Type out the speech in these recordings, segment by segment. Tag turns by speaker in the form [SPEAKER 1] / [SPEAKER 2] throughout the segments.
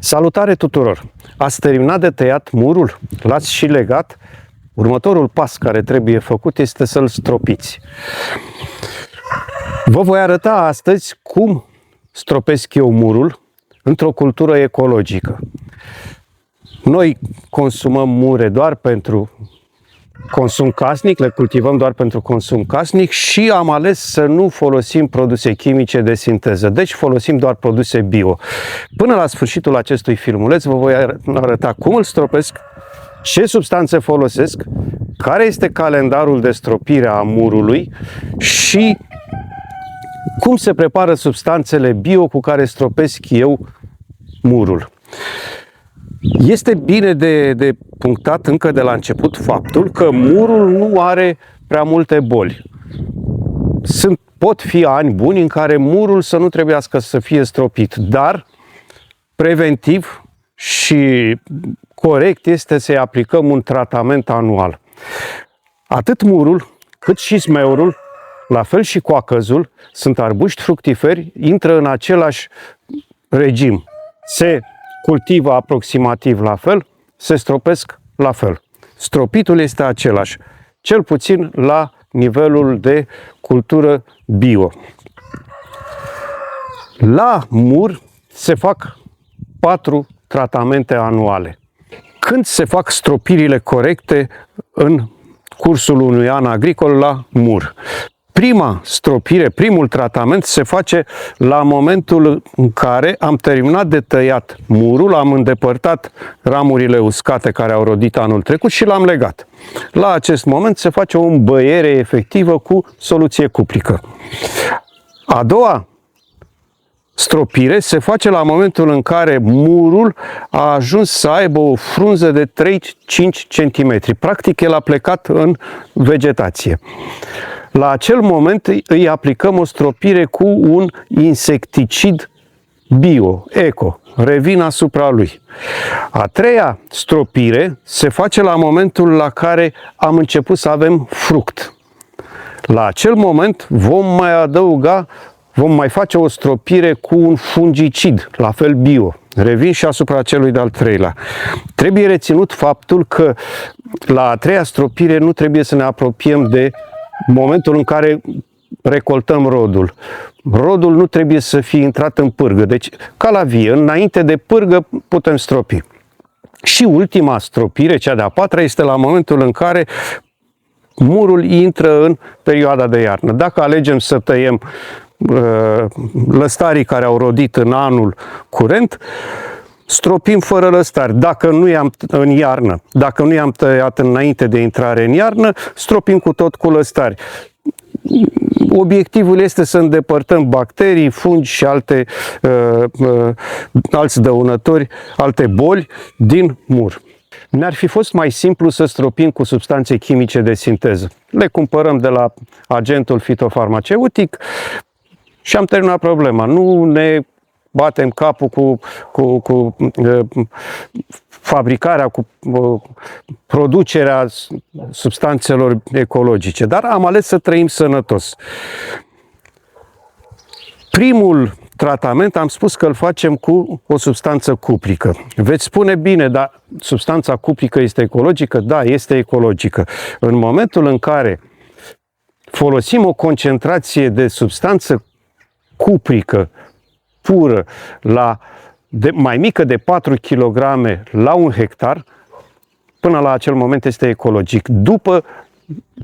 [SPEAKER 1] Salutare tuturor! Ați terminat de tăiat murul? L-ați și legat? Următorul pas care trebuie făcut este să-l stropiți. Vă voi arăta astăzi cum stropesc eu murul într-o cultură ecologică. Noi consumăm mure doar pentru consum casnic, le cultivăm doar pentru consum casnic și am ales să nu folosim produse chimice de sinteză, deci folosim doar produse bio. Până la sfârșitul acestui filmuleț vă voi arăta cum îl stropesc, ce substanțe folosesc, care este calendarul de stropire a murului și cum se prepară substanțele bio cu care stropesc eu murul. Este bine de punctat încă de la început faptul că murul nu are prea multe boli. Pot fi ani buni în care murul să nu trebuiască să fie stropit, dar preventiv și corect este să-i aplicăm un tratament anual. Atât murul cât și smeurul, la fel și coacăzul, sunt arbuști fructiferi, intră în același regim. Se cultivă aproximativ la fel, se stropesc la fel. Stropitul este același, cel puțin la nivelul de cultură bio. La mur se fac 4 tratamente anuale. Când se fac stropirile corecte în cursul unui an agricol la mur? Prima stropire, primul tratament se face la momentul în care am terminat de tăiat murul, am îndepărtat ramurile uscate care au rodit anul trecut și l-am legat. La acest moment se face o îmbăiere efectivă cu soluție cuprică. A doua stropire se face la momentul în care murul a ajuns să aibă o frunză de 3-5 cm. Practic, el a plecat în vegetație. La acel moment îi aplicăm o stropire cu un insecticid bio, eco. Revin asupra lui. A treia stropire se face la momentul la care am început să avem fruct. La acel moment vom mai face o stropire cu un fungicid, la fel bio. Revin și asupra celui de-al treilea. Trebuie reținut faptul că la a treia stropire nu trebuie să ne apropiem de momentul în care recoltăm rodul. Rodul nu trebuie să fie intrat în pârgă. Deci, ca la vie, înainte de pârgă putem stropi. Și ultima stropire, cea de-a patra, este la momentul în care murul intră în perioada de iarnă. Dacă alegem să tăiem lăstarii care au rodit în anul curent, stropim fără lăstari. Dacă nu i-am în iarnă, dacă nu i-am tăiat înainte de intrare în iarnă, stropim cu tot cu lăstari. Obiectivul este să îndepărtăm bacterii, fungi și alți dăunători, alte boli din mur. Ne-ar fi fost mai simplu să stropim cu substanțe chimice de sinteză. Le cumpărăm de la agentul fitofarmaceutic și am terminat problema. Nu ne batem capul cu fabricarea, cu producerea substanțelor ecologice, dar am ales să trăim sănătos. Primul tratament am spus că îl facem cu o substanță cuprică. Veți spune, bine, dar substanța cuprică este ecologică? Da, este ecologică. În momentul în care folosim o concentrație de substanță cuprică pură mai mică de 4 kg la 1 hectar, până la acel moment este ecologic. După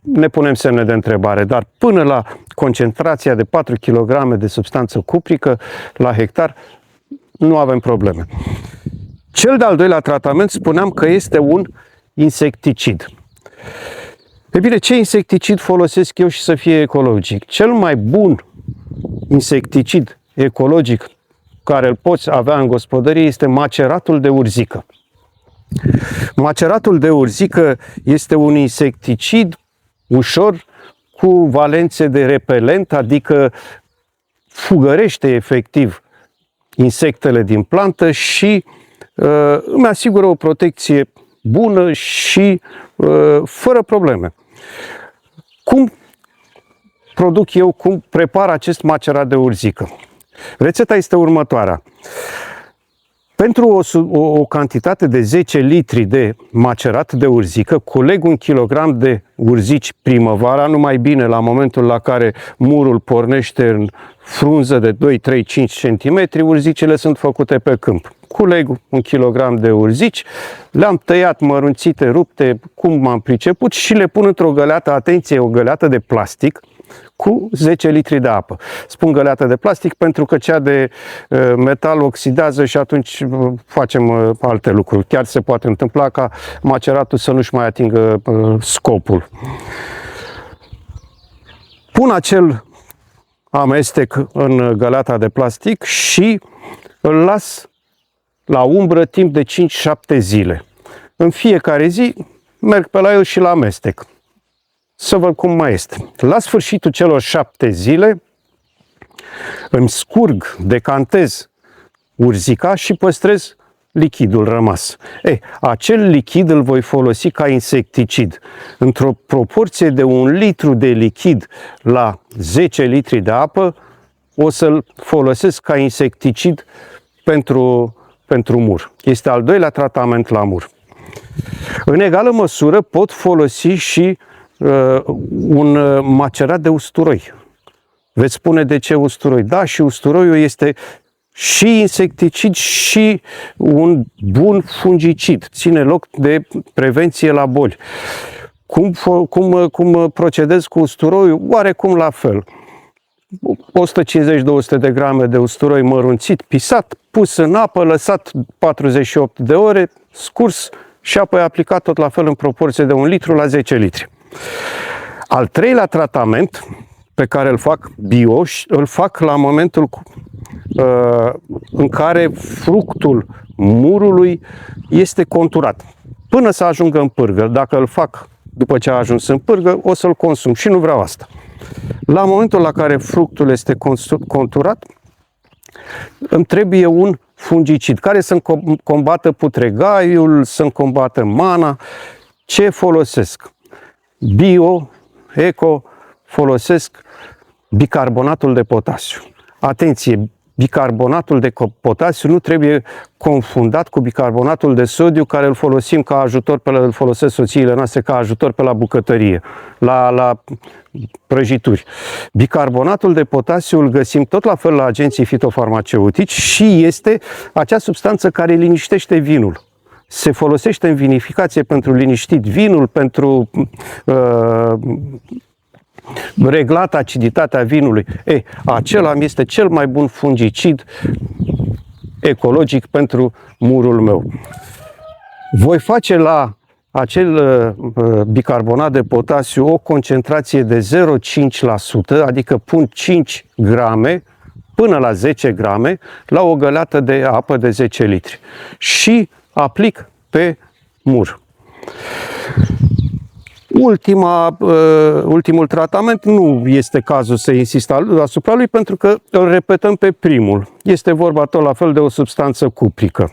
[SPEAKER 1] ne punem semne de întrebare, dar până la concentrația de 4 kg de substanță cuprică la hectar nu avem probleme. Cel de-al doilea tratament spuneam că este un insecticid. E bine, ce insecticid folosesc eu și să fie ecologic? Cel mai bun insecticid ecologic care îl poți avea în gospodărie este maceratul de urzică. Maceratul de urzică este un insecticid ușor cu valențe de repelent, adică fugărește efectiv insectele din plantă și îmi asigură o protecție bună și fără probleme. Cum produc eu, cum prepar acest macerat de urzică? Rețeta este următoarea. Pentru o cantitate de 10 litri de macerat de urzică, culeg 1 kg de urzici primăvara, numai bine la momentul la care murul pornește în frunză de 2, 3, 5 cm, urzicile sunt făcute pe câmp. Culeg 1 kg de urzici, le-am tăiat mărunțite, rupte, cum m-am priceput și le pun într-o găleată, atenție, o găleată de plastic, cu 10 litri de apă. Spun găleată de plastic pentru că cea de metal oxidează și atunci facem alte lucruri. Chiar se poate întâmpla ca maceratul să nu-și mai atingă scopul. Pun acel amestec în găleata de plastic și îl las la umbră timp de 5-7 zile. În fiecare zi merg pe la el și la amestec. Să văd cum mai este. La sfârșitul celor 7 zile îmi scurg, decantez urzica și păstrez lichidul rămas. Acel lichid îl voi folosi ca insecticid. Într-o proporție de 1 litru de lichid la 10 litri de apă, o să-l folosesc ca insecticid pentru mur. Este al doilea tratament la mur. În egală măsură pot folosi și un macerat de usturoi. Veți spune de ce usturoi? Da, și usturoiul este și insecticid și un bun fungicid. Ține loc de prevenție la boli. Cum procedez cu usturoiul? Oarecum la fel. 150-200 de grame de usturoi mărunțit, pisat, pus în apă, lăsat 48 de ore, scurs și apoi aplicat tot la fel în proporție de 1 litru la 10 litri. Al treilea tratament pe care îl fac bio, îl fac la momentul în care fructul murului este conturat, până să ajungă în pârgă. Dacă îl fac după ce a ajuns în pârgă, o să-l consum și nu vreau asta. La momentul la care fructul este conturat, îmi trebuie un fungicid care să-mi combată putregaiul, să-mi combată mana. Ce folosesc? Bio, eco, folosesc bicarbonatul de potasiu. Atenție, bicarbonatul de potasiu nu trebuie confundat cu bicarbonatul de sodiu, care îl folosim ca ajutor, îl folosesc soțiile noastre ca ajutor pe la bucătărie, la prăjituri. Bicarbonatul de potasiu îl găsim tot la fel la agenții fitofarmaceutici și este acea substanță care liniștește vinul. Se folosește în vinificație pentru liniștit vinul, pentru reglat aciditatea vinului. Acela este cel mai bun fungicid ecologic pentru murul meu. Voi face la acel bicarbonat de potasiu o concentrație de 0,5%, adică pun 5 grame până la 10 grame la o găleată de apă de 10 litri și aplic pe mur. Ultimul tratament nu este cazul să insist asupra lui, pentru că îl repetăm pe primul. Este vorba tot la fel de o substanță cuprică.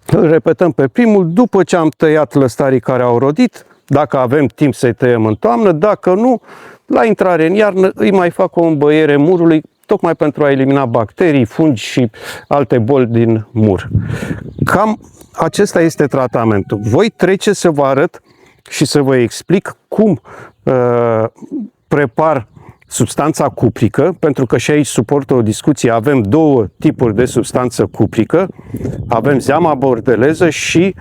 [SPEAKER 1] Îl repetăm pe primul după ce am tăiat lăstarii care au rodit, dacă avem timp să-i tăiem în toamnă, dacă nu, la intrare în iarnă îi mai fac o îmbăiere murului, tocmai pentru a elimina bacterii, fungi și alte boli din mur. Cam acesta este tratamentul. Voi trece să vă arăt și să vă explic cum prepar substanța cuprică, pentru că și aici suportă o discuție. Avem două tipuri de substanță cuprică. Avem zeama bordeleză și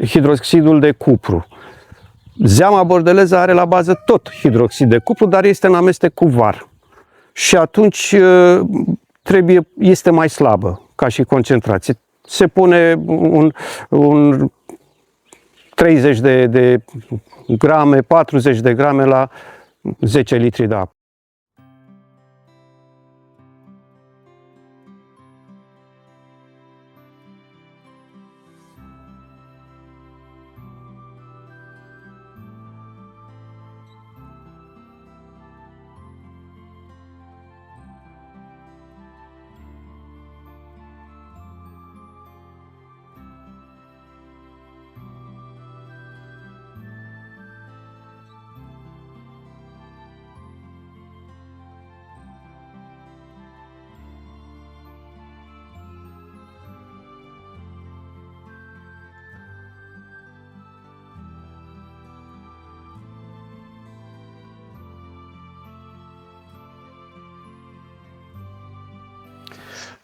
[SPEAKER 1] hidroxidul de cupru. Zeama bordeleză are la bază tot hidroxid de cupru, dar este în amestec cu var. Și atunci este mai slabă ca și concentrație. Se pune un 30 de grame, 40 de grame la 10 litri de apă.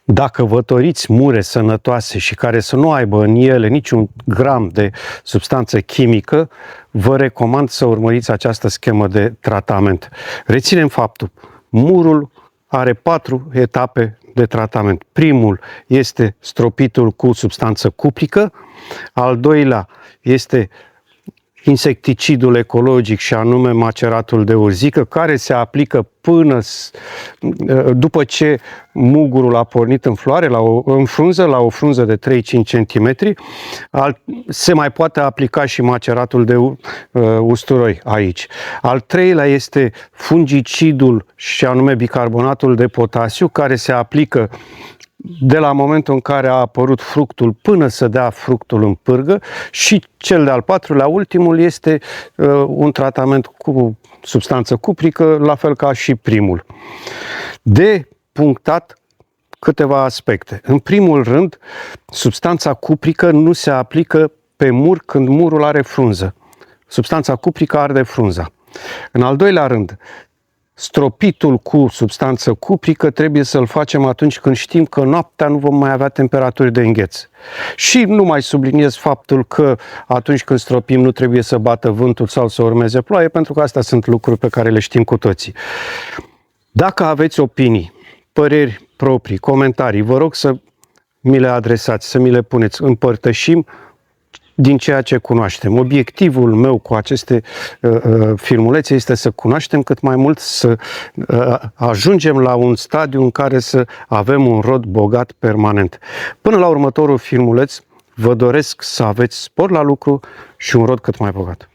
[SPEAKER 1] Dacă vă doriți mure sănătoase și care să nu aibă în ele niciun gram de substanță chimică, vă recomand să urmăriți această schemă de tratament. Reținem faptul, murul are 4 etape de tratament. Primul este stropitul cu substanță cuprică, al doilea este insecticidul ecologic și anume maceratul de urzică, care se aplică după ce mugurul a pornit în floare, în frunză, la o frunză de 3-5 cm. Se mai poate aplica și maceratul de usturoi aici. Al treilea este fungicidul și anume bicarbonatul de potasiu, care se aplică de la momentul în care a apărut fructul până să dea fructul în pârgă, și cel de-al patrulea, ultimul, este un tratament cu substanță cuprică, la fel ca și primul. De punctat câteva aspecte. În primul rând, substanța cuprică nu se aplică pe mur când murul are frunză. Substanța cuprică arde frunza. În al doilea rând, stropitul cu substanță cuprică trebuie să-l facem atunci când știm că noaptea nu vom mai avea temperaturi de îngheț. Și nu mai subliniez faptul că atunci când stropim nu trebuie să bată vântul sau să urmeze ploaie, pentru că astea sunt lucruri pe care le știm cu toții. Dacă aveți opinii, păreri proprii, comentarii, vă rog să mi le adresați, să mi le puneți. Împărtășim din ceea ce cunoaștem. Obiectivul meu cu aceste filmulețe este să cunoaștem cât mai mult, să ajungem la un stadiu în care să avem un rod bogat permanent. Până la următorul filmuleț, vă doresc să aveți spor la lucru și un rod cât mai bogat.